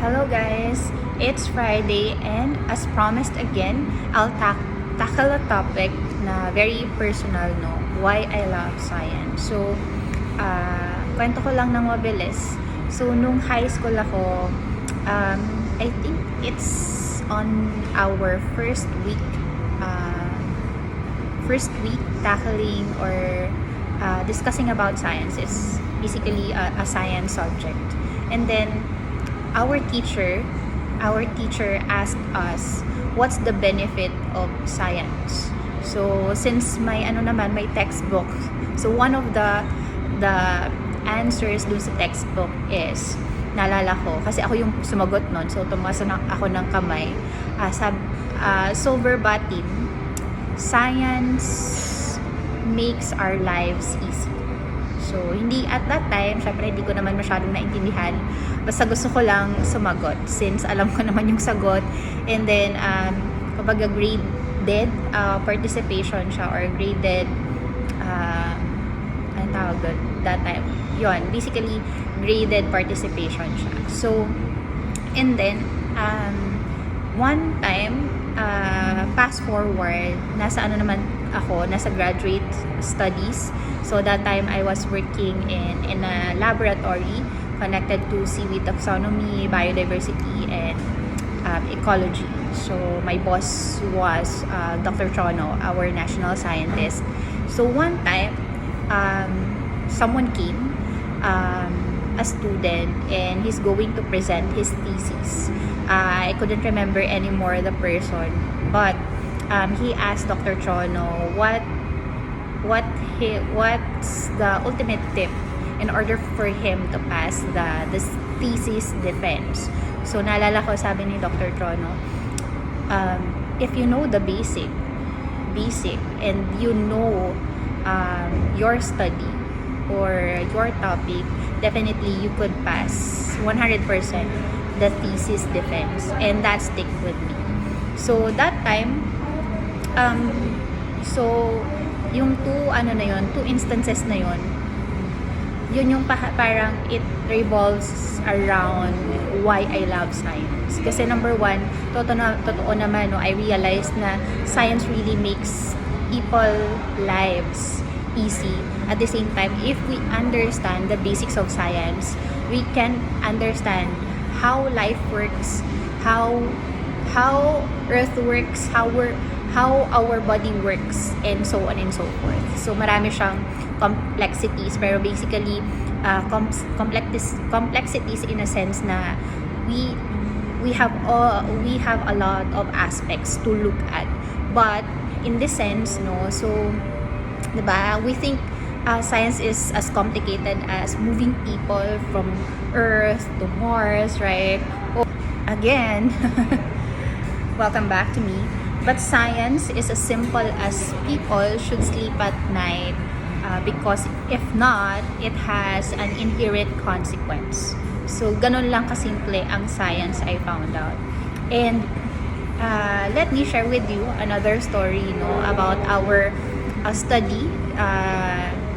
Hello guys, it's Friday and as promised again, I'll tackle a topic na very personal, no? Why I love science. So, kwento ko lang ng mabilis. So, nung high school ako, I think it's on our first week tackling or discussing about science is basically a science subject. And then, our teacher asked us what's the benefit of science. So since may textbook, so one of the answers dun sa textbook is, naalala ko kasi ako yung sumagot nun, so tumasa ako ng kamay, so verbatim, science makes our lives easy. So, hindi at that time, syempre hindi ko naman masyadong naintindihan. Basta gusto ko lang sumagot since alam ko naman yung sagot. And then, kapag graded participation siya or graded, anong tawag doon? That time. Yun, basically, graded participation siya. So, and then, one time, fast forward, nasa graduate studies. So that time I was working in a laboratory connected to seaweed taxonomy, biodiversity, and ecology. So my boss was Dr. Chono, our national scientist. So one time, someone came, a student, and he's going to present his thesis. I couldn't remember anymore the person, but he asked Dr. Chono what's the ultimate tip in order for him to pass the thesis defense. So naalala ko, sabi ni Dr. Chono, if you know the basic and you know your study or your topic, definitely you could pass 100% the thesis defense, and that stick with me. So that time, so yung two instances na yun yung parang it revolves around why I love science. Kasi number one, totoo naman, no, I realized na science really makes people lives easy. At the same time, if we understand the basics of science, we can understand how life works, how Earth works, how our body works, and so on and so forth. So marami siyang complexities, pero basically complexities in a sense na we have a lot of aspects to look at. But in this sense, no, so diba, we think science is as complicated as moving people from Earth to Mars, right? Again, welcome back to me. But science is as simple as people should sleep at night because if not, it has an inherent consequence. So, ganun lang kasimple ang science I found out. And let me share with you another story, about our study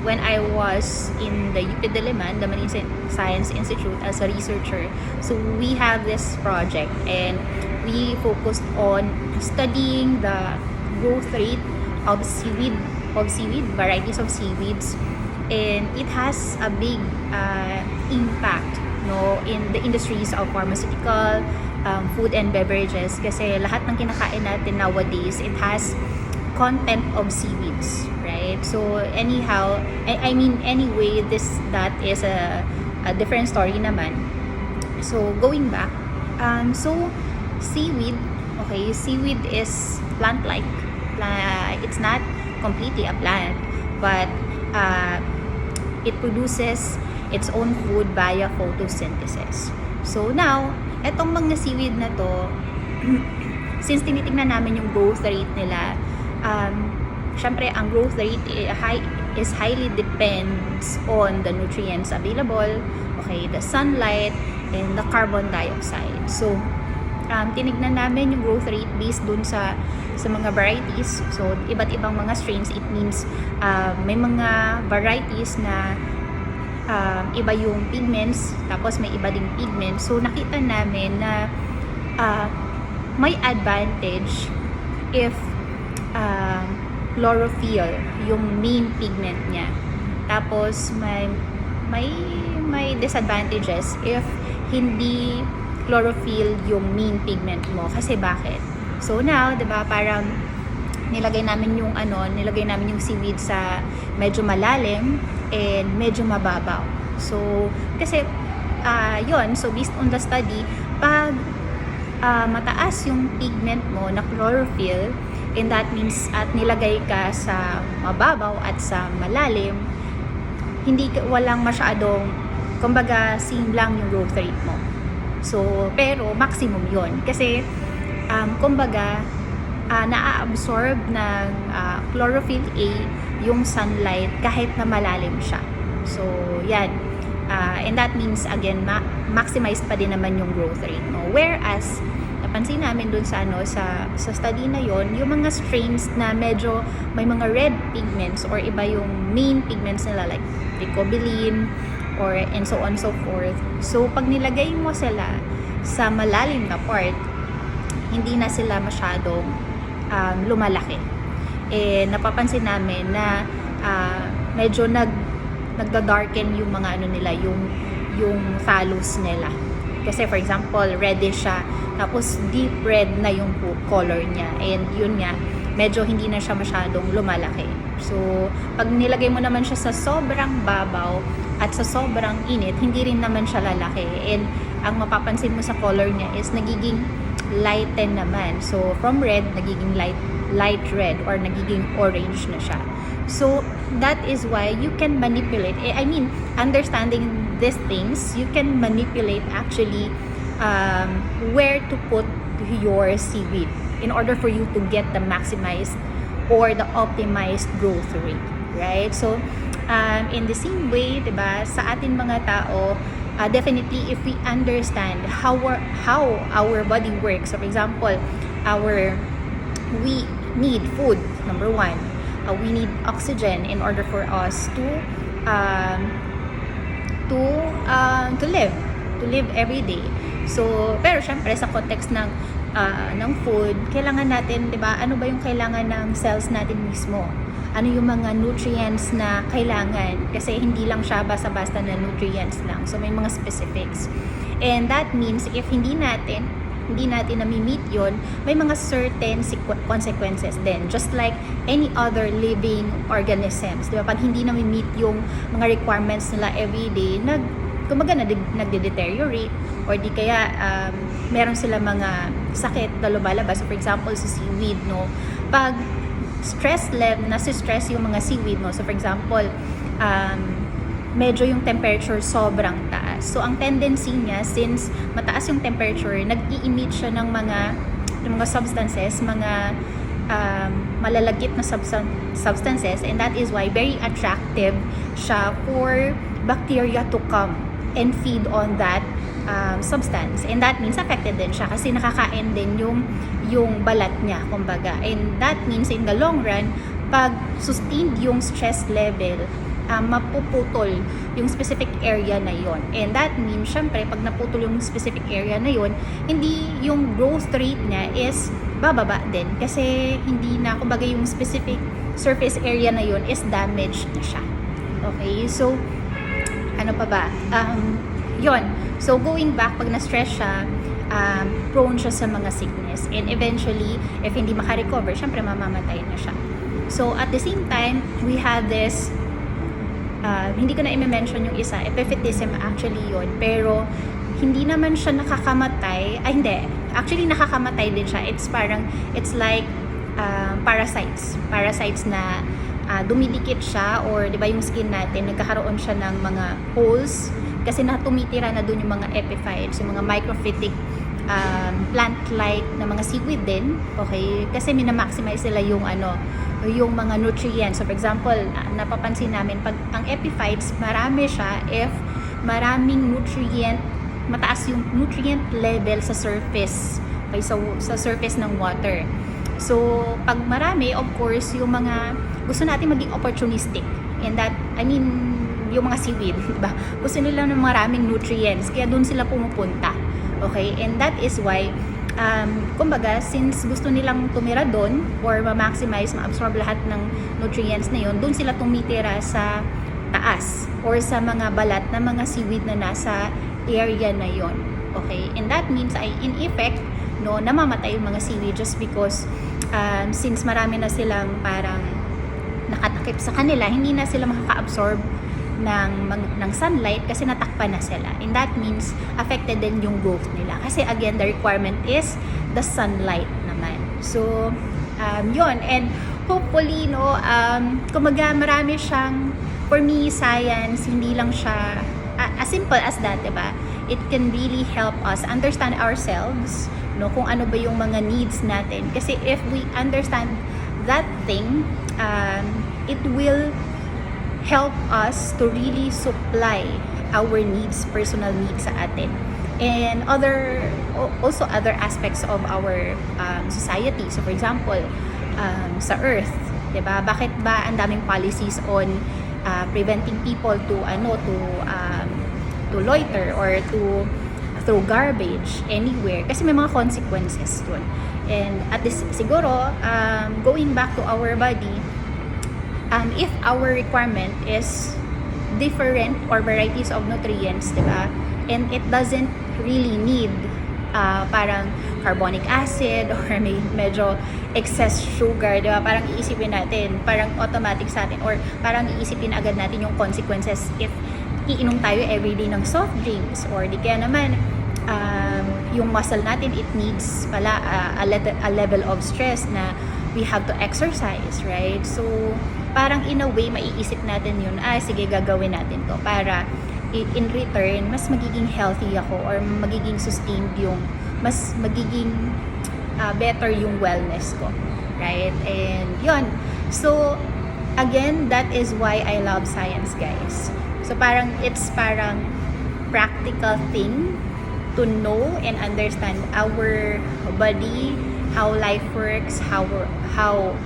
when I was in the UP Diliman, the Marine Science Institute, as a researcher. So, we have this project and we focused on studying the growth rate of varieties of seaweeds, and it has a big impact, in the industries of pharmaceutical, food and beverages, kasi lahat ng kinakain natin nowadays, it has content of seaweeds, right? So anyhow, anyway, that is a different story naman. So going back, so seaweed is plant-like. It's not completely a plant, but it produces its own food via photosynthesis. So now, etong mga seaweed na to, since tinitingnan namin yung growth rate nila, syempre ang growth rate is highly depends on the nutrients available, the sunlight, and the carbon dioxide. So tinignan namin yung growth rate based dun sa mga varieties. So iba't ibang mga strains. It means may mga varieties na iba yung pigments, tapos may iba ding pigments. So nakita namin na may advantage if chlorophyll yung main pigment niya. Tapos may disadvantages if hindi chlorophyll yung main pigment mo. Kasi bakit? So now, 'di ba, parang nilagay namin yung seaweed sa medyo malalim and medyo mababaw. So kasi so based on the study, pag mataas yung pigment mo na chlorophyll, and that means at nilagay ka sa mababaw at sa malalim, walang masyadong, kumbaga same lang yung growth rate mo. So pero maximum yon kasi kumbaga na-absorb ng chlorophyll A yung sunlight kahit na malalim siya. So yan, and that means again maximize pa din naman yung growth rate mo. Whereas napansin namin dun sa study na yon, yung mga strains na medyo may mga red pigments or iba yung main pigments nila like Lycobelline or and so on so forth. So pag nilagay mo sila sa malalim na part, hindi na sila masyadong lumalaki. Napapansin namin na medyo nagda-darken yung mga nila, yung thallus nila. Kasi for example, reddish siya, tapos deep red na yung color niya. And yun nga, medyo hindi na siya masyadong lumalaki. So, pag nilagay mo naman siya sa sobrang babaw at sa sobrang init, hindi rin naman siya lalaki. And ang mapapansin mo sa color niya is nagiging lighten naman. So, from red, nagiging light red or nagiging orange na siya. So, that is why you can manipulate. Understanding these things, you can manipulate actually where to put your seaweed in order for you to get the maximized or the optimized growth rate, right? So, in the same way, diba, sa atin mga tao, definitely if we understand how our body works. So for example, we need food, number one. We need oxygen in order for us to live every day. So pero syempre sa context ng food, kailangan natin, 'di ba? Ano ba yung kailangan ng cells natin mismo? Ano yung mga nutrients na kailangan, kasi hindi lang siya basta-basta na nutrients lang. So may mga specifics. And that means if hindi natin nami-meet yon, may mga certain consequences din. Just like any other living organisms. Diba? Pag hindi nami-meet yung mga requirements nila everyday, nagde-deteriorate or di kaya meron sila mga sakit na lumalabas. So for example, sa seaweed, no? Pag stress yung mga seaweed mo. So for example, medyo yung temperature sobrang taas. So ang tendency niya, since mataas yung temperature, nag-i-emit siya ng mga substances, mga malalagkit na substances, and that is why very attractive siya for bacteria to come and feed on that substance. And that means affected din siya kasi nakakain din yung balat niya, kumbaga. And that means in the long run, pag sustained yung stress level, mapuputol yung specific area na yon. And that means, syempre, pag naputol yung specific area na yon, hindi yung growth rate niya is bababa din. Kasi hindi na, kumbaga, yung specific surface area na yon is damaged na siya. Okay? So, ano pa ba? Yon. So, going back, pag na-stress siya, prone siya sa mga sickness. And eventually, if hindi makarecover, syempre mamamatay na siya. So, at the same time, we have this, hindi ko na i-mention yung isa, epiphytism actually yon, pero hindi naman siya nakakamatay. Hindi. Actually, nakakamatay din siya. It's like parasites na dumidikit siya, or di ba yung skin natin, nagkakaroon siya ng mga holes kasi tumitira na dun yung mga epiphytes, yung mga microphytic plant-like na mga seaweed din, okay? Kasi minamaximize sila yung mga nutrients. So for example, napapansin namin pag ang epiphytes, marami siya if maraming mataas yung nutrient level sa surface, okay, sa surface ng water. So pag marami, of course, yung mga gusto natin maging opportunistic, and that, yung mga seaweed, diba? Gusto nila ng maraming nutrients, kaya doon sila pumupunta. Okay? And that is why, kumbaga, since gusto nilang tumira doon or ma-maximize, ma-absorb lahat ng nutrients na yun, doon sila tumitira sa taas or sa mga balat na mga seaweed na nasa area na yon. Okay? And that means ay in effect, no, namamatay yung mga seaweed just because since marami na silang parang nakatakip sa kanila, hindi na sila makaka-absorb ng sunlight kasi natakpan na sila. And that means affected din yung growth nila. Kasi again, the requirement is the sunlight naman. So, yun. And hopefully, no, kumaga marami siyang, for me, science, hindi lang siya as simple as that, diba? It can really help us understand ourselves, no, kung ano ba yung mga needs natin. Kasi if we understand that thing, it will help us to really supply our needs, personal needs sa atin. And also other aspects of our society. So for example, sa Earth, diba? Bakit ba ang daming policies on preventing people to loiter or to throw garbage anywhere? Kasi may mga consequences dun. And at this, siguro, going back to our body, if our requirement is different or varieties of nutrients, diba? And it doesn't really need parang carbonic acid or may medyo excess sugar, diba? Parang iisipin natin, parang automatic sa atin, or parang iisipin agad natin yung consequences if iinom tayo everyday ng soft drinks, or di kaya naman yung muscle natin, it needs pala a level of stress na we have to exercise, right? So parang in a way maiisip natin yun, sige, gagawin natin to para in return mas magiging healthy ako, or magiging sustained yung, mas magiging better yung wellness ko, right? And yun, so again, that is why I love science, guys. So parang it's parang practical thing to know and understand our body, how life works, how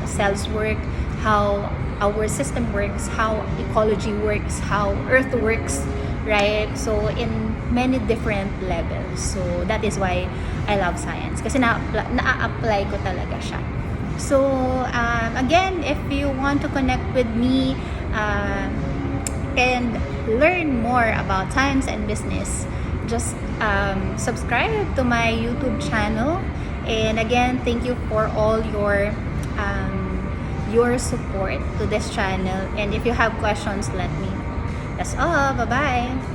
cells work, how our system works, how ecology works, how earth works, right? So in many different levels. So that is why I love science, kasi na-apply ko talaga siya. So again, if you want to connect with me and learn more about science and business, just subscribe to my YouTube channel. And again, thank you for all your support to this channel. And if you have questions, let me know. That's all. Bye-bye.